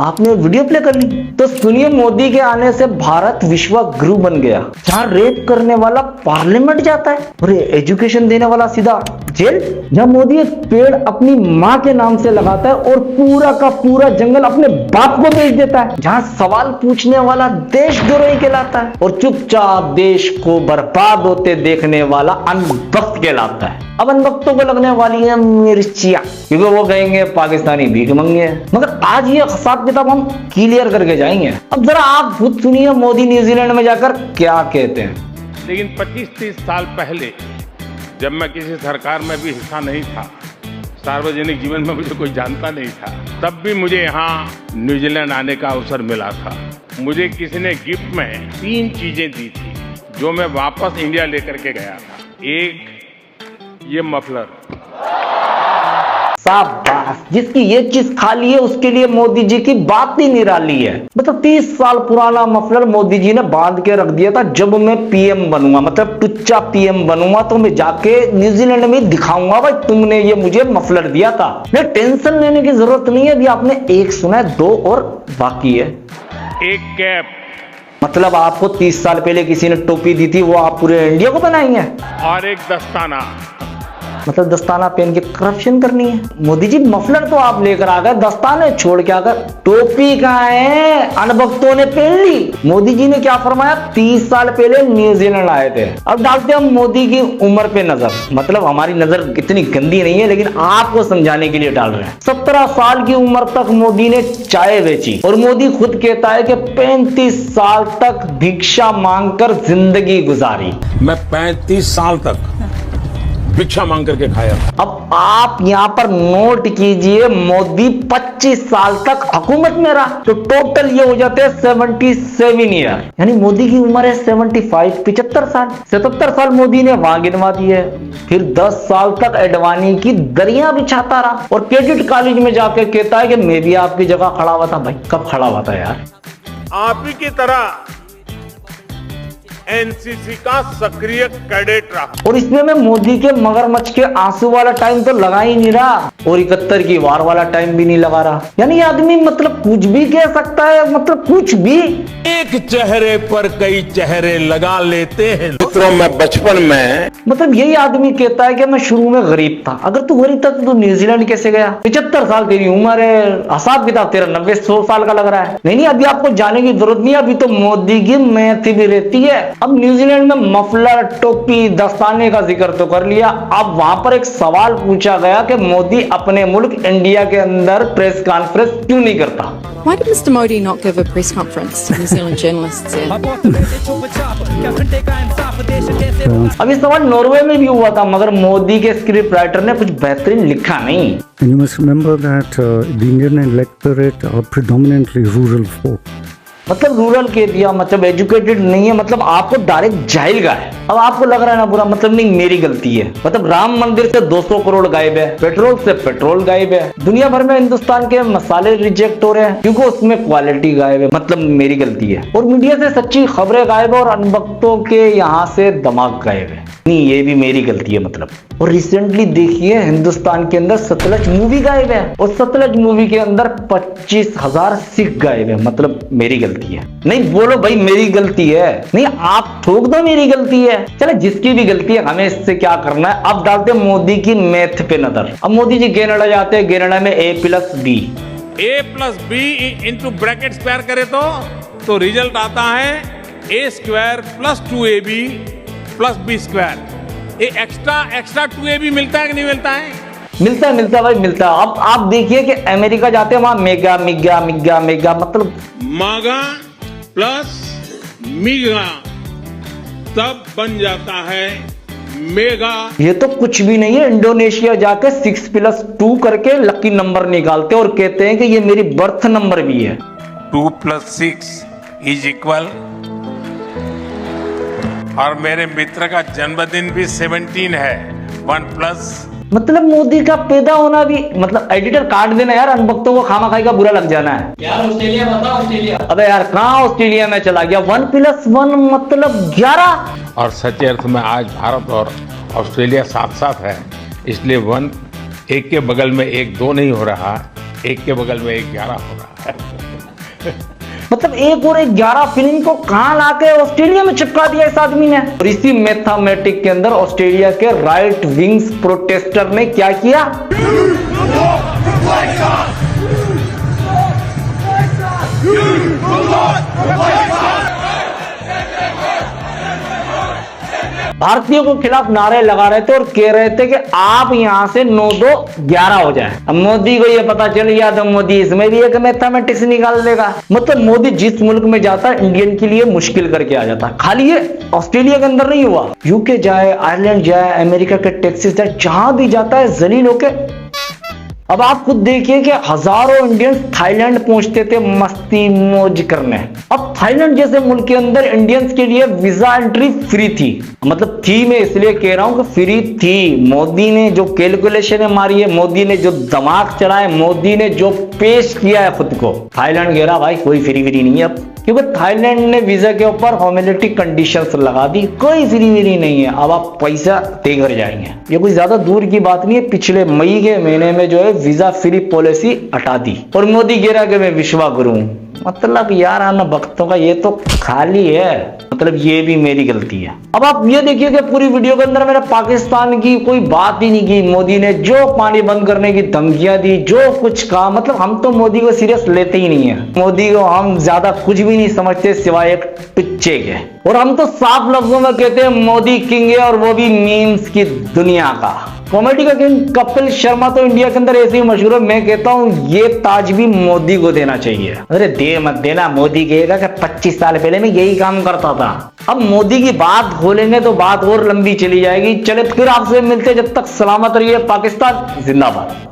आपने video play कर ली। तो सुनिए, मोदी के आने से भारत विश्व गुरु बन गया, जहाँ रेप करने वाला पार्लियामेंट जाता है और एजुकेशन देने वाला सीधा जेल। जहाँ मोदी एक पेड़ अपनी माँ के नाम से लगाता है और पूरा का पूरा जंगल अपने बाप को बेच देता है। जहाँ सवाल पूछने वाला देशद्रोही कहलाता है और चुपचाप देश को बर्बाद होते देखने वाला अनभक्त कहलाता है। अब अनभक्तों को लगने वाली है मिर्चियां, क्योंकि वो कहेंगे पाकिस्तानी भीख मंगे हैं। मगर आज ये हिसाब किताब हम क्लियर करके जाएंगे। अब जरा आप खुद सुनिए मोदी न्यूजीलैंड में जाकर क्या कहते हैं। लेकिन 25-30 साल पहले जब मैं किसी सरकार में भी हिस्सा नहीं था, सार्वजनिक जीवन में मुझे कोई जानता नहीं था, तब भी मुझे यहाँ न्यूजीलैंड आने का अवसर मिला था। मुझे किसी ने गिफ्ट में 3 चीजें दी थी जो मैं वापस इंडिया लेकर के गया था। एक, ये मफलर। शाबाश, जिसकी ये चीज खाली है उसके लिए मोदी जी की बात ही निराली है। मतलब 30 साल पुराना मफलर मोदी जी ने बांध के रख दिया था। जब मैं पीएम बनूंगा, मतलब टुच्चा पीएम बनूंगा, तो मैं जाके न्यूजीलैंड में दिखाऊंगा भाई तुमने ये मुझे मफलर दिया था। नहीं, टेंशन लेने की जरूरत नहीं है। अभी आपने एक सुना है, 2 और बाकी है। एक कैप, मतलब आपको 30 साल पहले किसी ने टोपी दी थी, वो आप पूरे इंडिया को बनाएंगे। और एक दस्ताना। मतलब दस्ताना पहन के करप्शन करनी है। मोदी जी मफलर तो आप लेकर आ गए, दस्ताने छोड़ के आकर टोपी कहाँ है? अनभक्तों ने पहन ली। मोदी जी ने क्या फरमाया? 30 साल पहले न्यूजीलैंड आए थे। अब डालते हम मोदी की उम्र पे नजर। मतलब हमारी नजर इतनी गंदी नहीं है, लेकिन आपको समझाने के लिए डाल रहे हैं। 17 साल की उम्र तक मोदी ने चाय बेची और मोदी खुद कहता है कि 35 साल तक भिक्षा मांगकर जिंदगी गुजारी। मैं 35 साल तक भिक्षा मांग करके खाया। अब आप यहां पर नोट कीजिए, मोदी 25 साल तक हुकूमत में रहा, तो टोटल ये हो जाते हैं 77 ईयर। यानी मोदी की उम्र है 75, 75 साल। 77 साल मोदी ने वहां गिनवा दिए। फिर 10 साल तक एडवाणी की दरिया बिछाता रहा और क्रेडिट कॉलेज में जाकर कहता है कि मैं भी आपकी जगह खड़ा हुआ था। भाई कब खड़ा हुआ था यार? आप ही की तरह एनसीसी का सक्रिय कैडेट रहा। और इसमें मैं मोदी के मगरमच्छ के आंसू वाला टाइम तो लगा ही नहीं रहा और 71 की वार वाला टाइम भी नहीं लगा रहा। यानी ये आदमी मतलब कुछ भी कह सकता है, मतलब कुछ भी। एक चेहरे पर कई चेहरे लगा लेते हैं। मित्रों, मैं बचपन में मतलब यही आदमी कहता है कि मैं शुरू में गरीब था। अगर तू गरीब था तो न्यूजीलैंड कैसे गया? 75 साल तेरी उम्र है, हिसाब किताब तेरा 90-100 साल का लग रहा है। नहीं, अभी आपको जाने की जरूरत नहीं है। अभी तो मोदी की मैथ भी रहती है। अब न्यूजीलैंड में मफलर, टोपी, दस्ताने का जिक्र तो कर लिया। अब वहां पर एक सवाल पूछा गया कि मोदी अपने मुल्क इंडिया के अंदर प्रेस कॉन्फ्रेंस क्यों नहीं करता? Why did Mr. Modi not give a press conference to New Zealand journalists here? अब ये सवाल नॉर्वे में भी हुआ था, मगर मोदी के स्क्रिप्ट राइटर ने कुछ बेहतरीन लिखा नहीं। And you must remember that the Indian electorate are predominantly rural folk. मतलब रूरल के दिया, मतलब एजुकेटेड नहीं है, मतलब आपको डायरेक्ट जाहिल का है। अब आपको लग रहा है ना बुरा, मतलब नहीं मेरी गलती है। मतलब राम मंदिर से 200 करोड़ गायब है, पेट्रोल से पेट्रोल गायब है, दुनिया भर में हिंदुस्तान के मसाले रिजेक्ट हो रहे हैं क्योंकि उसमें क्वालिटी गायब है, मतलब मेरी गलती है। और मीडिया से सच्ची खबरें गायब है और अनभक्तों के यहाँ से दिमाग गायब है। नहीं, ये भी मेरी गलती है मतलब। और रिसेंटली देखिए हिंदुस्तान के अंदर सतलज मूवी गायब है और सतलज मूवी के अंदर 25,000 सिख गायब है, मतलब मेरी गलती है। नहीं बोलो भाई मेरी गलती है, नहीं आप ठोक दो मेरी गलती है। चलो जिसकी भी गलती है, हमें इससे क्या करना है? अब डालते हैं मोदी की मैथ पे नजर। अब मोदी जी कनाडा जाते हैं, कनाडा में A+B। A+B into bracket square करे तो रिजल्ट आता है A² + 2AB + B²। ये एक्स्ट्रा 2AB मिलता है कि नहीं मिलता है? मिलता है भाई, मिलता है। अब आप देखिए कि अमेरिका जाते हैं, वहां मेगा मिगा मिगा मेगा, मतलब मागा प्लस मीगा तब बन जाता है मेगा। ये तो कुछ भी नहीं है। इंडोनेशिया जाके 6+2 करके लकी नंबर निकालते और कहते हैं कि ये मेरी बर्थ नंबर भी है। 2 + 6 = और मेरे मित्र का जन्मदिन भी 17 है। 1+। मतलब मोदी का पैदा होना भी, मतलब एडिटर काट देना यार, अनभक्तों को खामा खाई का बुरा लग जाना है यार। ऑस्ट्रेलिया बता, ऑस्ट्रेलिया। अबे यार कहाँ ऑस्ट्रेलिया में चला गया? 1+1 मतलब 11। और सच्चे अर्थ में आज भारत और ऑस्ट्रेलिया साथ साथ है, इसलिए 1 एक के बगल में 1 2 नहीं हो रहा, एक के बगल में एक 11 हो रहा है। मतलब एक और 11 फिल्म को कहां लाके ऑस्ट्रेलिया में चिपका दिया इस आदमी ने। और इसी मैथमेटिक के अंदर ऑस्ट्रेलिया के राइट विंग्स प्रोटेस्टर ने क्या किया, भारतीयों के खिलाफ नारे लगा रहे थे और कह रहे थे कि आप यहां से 9-2-11 हो जाए। अब मोदी को ये पता चल गया तो मोदी इसमें भी एक मैथमेटिक्स निकाल देगा। मतलब मोदी जिस मुल्क में जाता है इंडियन के लिए मुश्किल करके आ जाता है। खाली ये ऑस्ट्रेलिया के अंदर नहीं हुआ, यूके जाए, आयरलैंड जाए, अमेरिका के टेक्सास जाए, जहां भी जाता है जलील होके। अब आप खुद देखिए कि हजारों इंडियंस थाईलैंड पहुंचते थे मस्ती मौज करने। अब थाईलैंड जैसे मुल्क के अंदर इंडियंस के लिए वीजा एंट्री फ्री थी। मतलब थी, मैं इसलिए कह रहा हूं कि फ्री थी। मोदी ने जो कैलकुलेशन मारी है, मोदी ने जो दिमाग चढ़ाया, मोदी ने जो पेश किया है खुद को, थाईलैंड कह रहा भाई कोई फ्री नहीं है अब, क्योंकि थाईलैंड ने वीजा के ऊपर फॉर्मेलिटी कंडीशंस लगा दी, कोई फ्री नहीं है, अब आप पैसा देकर जाएंगे। ये कोई ज्यादा दूर की बात नहीं है, पिछले मई के महीने में जो है वीजा फ्री पॉलिसी हटा दी और मोदी कह रहा कि मैं विश्वा गुरु हूं। मतलब यार आना भक्तों का ये तो खाली है, मतलब ये भी मेरी गलती है। अब आप ये देखिए कि पूरी वीडियो के अंदर मैंने पाकिस्तान की कोई बात ही नहीं की। मोदी ने जो पानी बंद करने की धमकियां दी, जो कुछ कहा, मतलब हम तो मोदी को सीरियस लेते ही नहीं है। मोदी को हम ज्यादा कुछ भी नहीं समझते सिवाय एक पिच्चे के। और हम तो साफ लफ्जों में कहते हैं मोदी किंग है, और वो भी मीम्स की दुनिया का। कॉमेडी का किंग कपिल शर्मा तो इंडिया के अंदर ऐसे ही मशहूर है। मैं कहता हूं ये ताज भी मोदी को देना चाहिए। अरे दे मत देना, मोदी कहेगा कि 25 साल पहले मैं यही काम करता था। अब मोदी की बात खोलेंगे तो बात और लंबी चली जाएगी। चले फिर आपसे मिलते, जब तक सलामत रहिए। पाकिस्तान जिंदाबाद।